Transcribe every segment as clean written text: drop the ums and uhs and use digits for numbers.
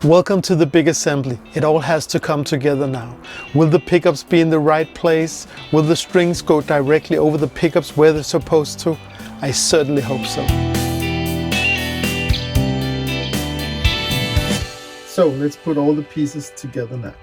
Welcome to the big assembly. It all has to come together now. Will the pickups be in the right place? Will the strings go directly over the pickups where they're supposed to? I certainly hope so. So let's put all the pieces together now.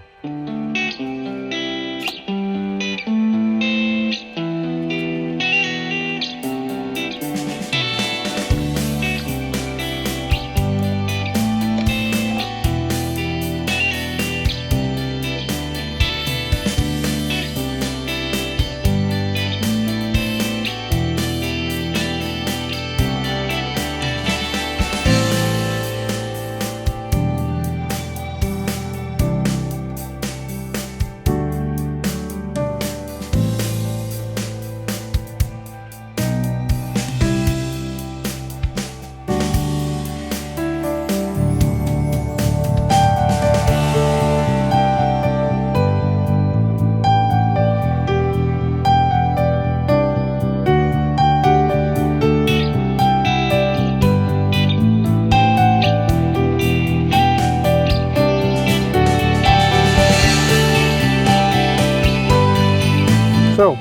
So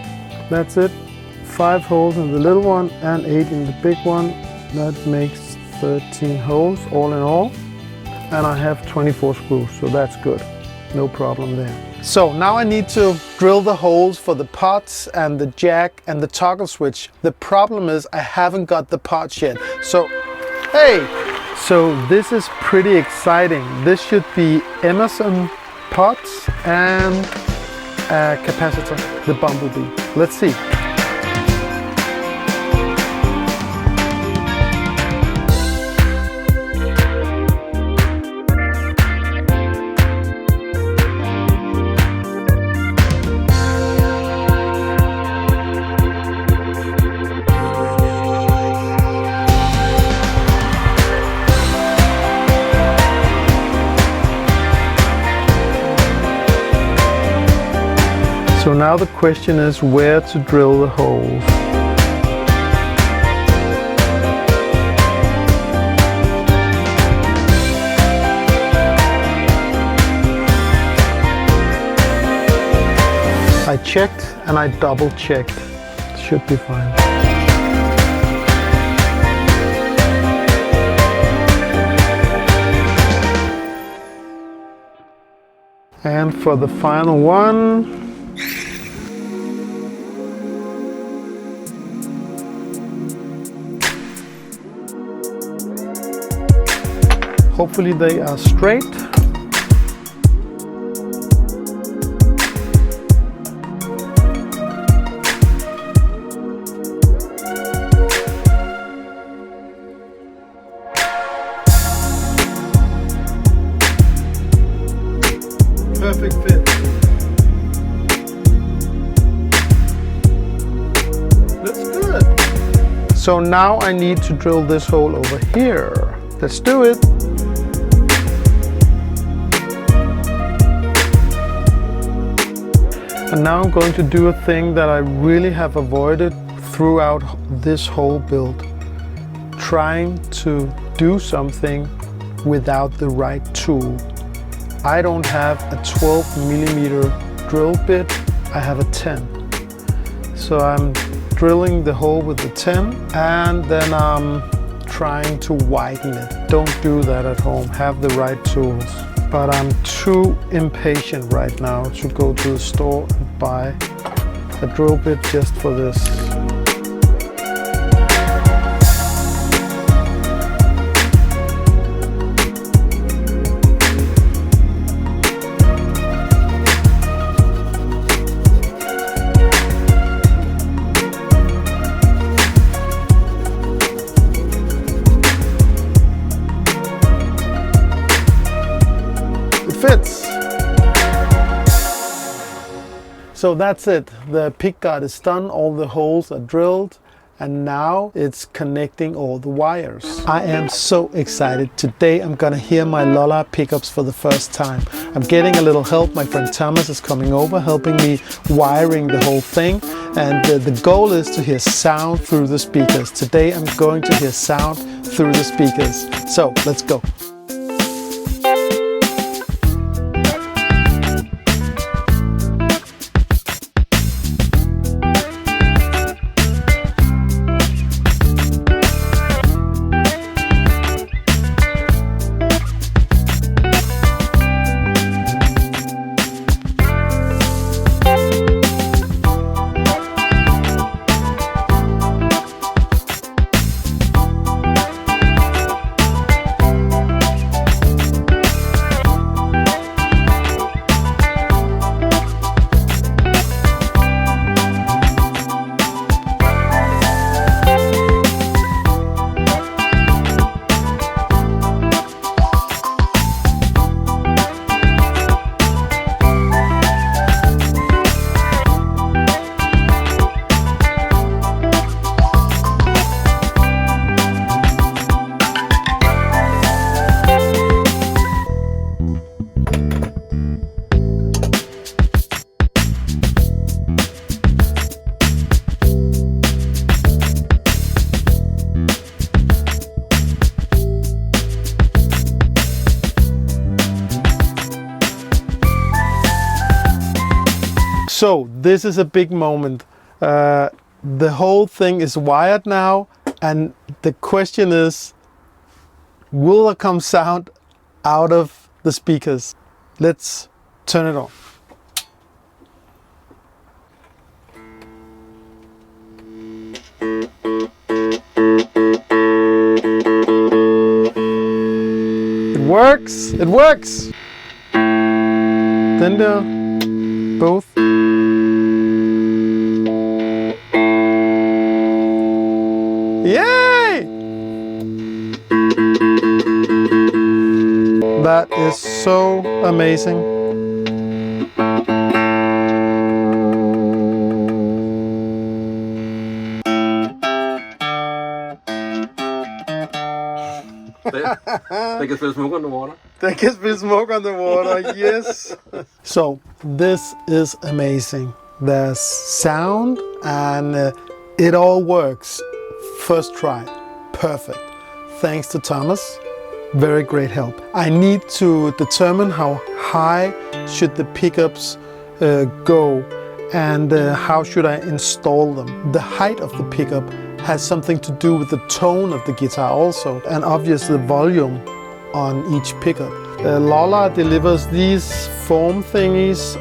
that's it, 5 holes in the little one and 8 in the big one. That makes 13 holes all in all. And I have 24 screws, so that's good. No problem there. So now I need to drill the holes for the pots and the jack and the toggle switch. The problem is I haven't got the pots yet. So, hey! So this is pretty exciting. This should be Emerson pots and capacitor, the Bumblebee. Let's see. So now the question is where to drill the holes. I checked and I double checked. Should be fine. And for the final one, hopefully they are straight. Perfect fit. That's good. So now I need to drill this hole over here. Let's do it. And now I'm going to do a thing that I really have avoided throughout this whole build. Trying to do something without the right tool. I don't have a 12mm drill bit, I have a 10. So I'm drilling the hole with the 10 and then I'm trying to widen it. Don't do that at home, have the right tools. But I'm too impatient right now to go to the store and buy a drill bit just for this. Fits. So that's it. The pick guard is done, all the holes are drilled, and now it's connecting all the wires. I am so excited. Today I'm gonna hear my Lollar pickups for the first time. I'm getting a little help. My friend Thomas is coming over, helping me wiring the whole thing. And the goal is to hear sound through the speakers. Today I'm going to hear sound through the speakers. So let's go. So this is a big moment. The whole thing is wired now, and the question is, will there come sound out of the speakers? Let's turn it on. It works! It works! Then both. Yay! That is so amazing. They can spit smoke on the water. There can be smoke on the water, yes. So this is amazing. There's sound and it all works. First try, perfect. Thanks to Thomas, very great help. I need to determine how high should the pickups go and how should I install them. The height of the pickup has something to do with the tone of the guitar also, and obviously the volume on each pickup. Lollar delivers these foam thingies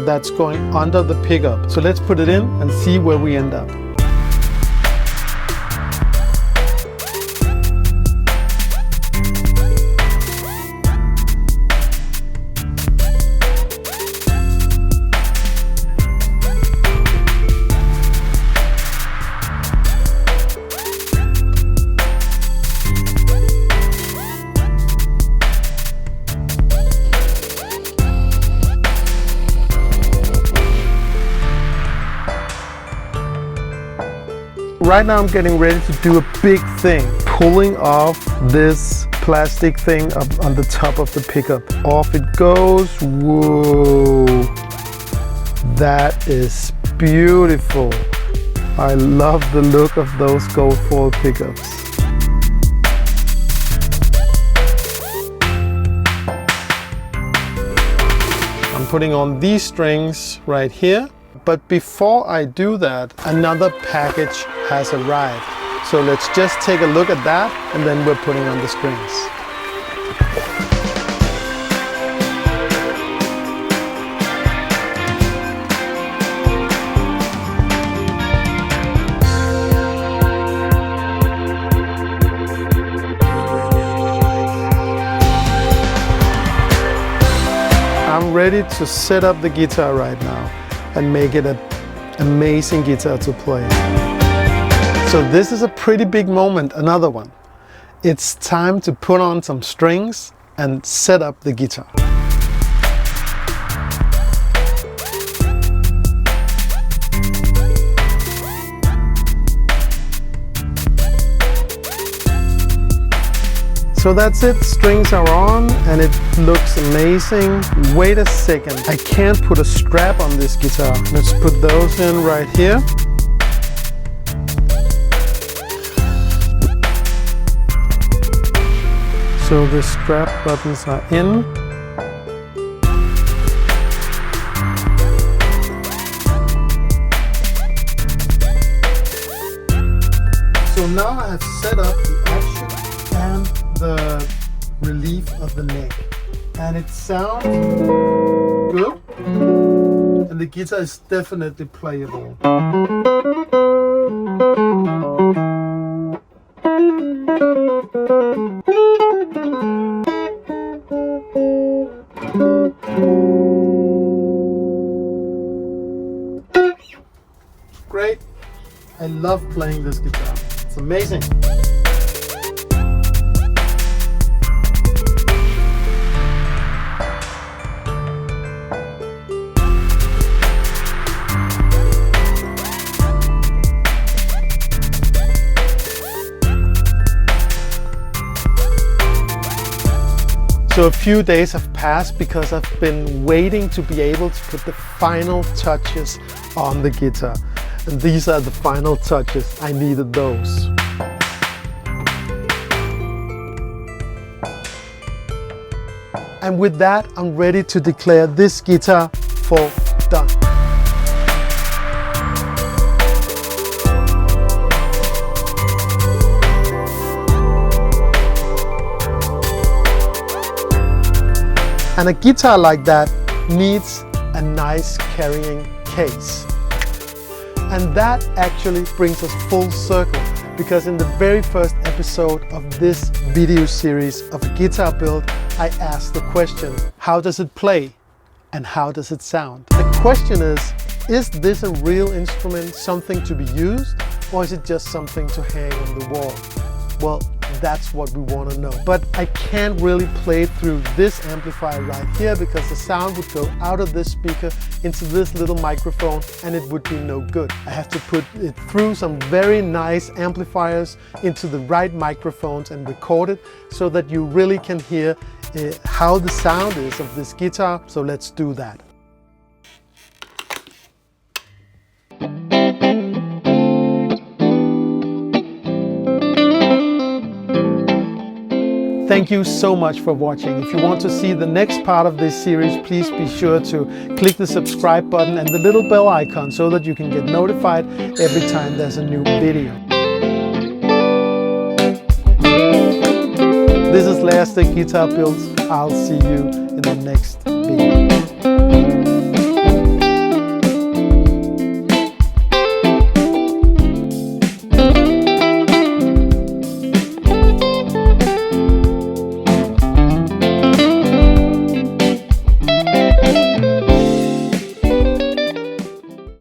that's going under the pickup. So let's put it in and see where we end up. Right now I'm getting ready to do a big thing, pulling off this plastic thing up on the top of the pickup. Off it goes. Whoa, that is beautiful. I love the look of those gold foil pickups. I'm putting on these strings right here. But before I do that, another package has arrived. So let's just take a look at that, and then we're putting on the strings. I'm ready to set up the guitar right now and make it an amazing guitar to play. So this is a pretty big moment, another one. It's time to put on some strings and set up the guitar. So that's it, strings are on and it looks amazing. Wait a second, I can't put a strap on this guitar. Let's put those in right here. So the strap buttons are in. So now I have set up the action and the relief of the neck, and it sounds good, and the guitar is definitely playable. Great. I love playing this guitar. It's amazing. So a few days have passed because I've been waiting to be able to put the final touches on the guitar. And these are the final touches. I needed those. And with that, I'm ready to declare this guitar for done. And a guitar like that needs a nice carrying case. And that actually brings us full circle, because in the very first episode of this video series of a guitar build, I asked the question, how does it play and how does it sound? The question is this a real instrument, something to be used, or is it just something to hang on the wall? Well, that's what we want to know. But I can't really play through this amplifier right here, because the sound would go out of this speaker into this little microphone and it would be no good. I have to put it through some very nice amplifiers into the right microphones and record it so that you really can hear how the sound is of this guitar. So let's do that. Thank you so much for watching. If you want to see the next part of this series, please be sure to click the subscribe button and the little bell icon so that you can get notified every time there's a new video. This is Lollar Guitar Builds. I'll see you in the next video.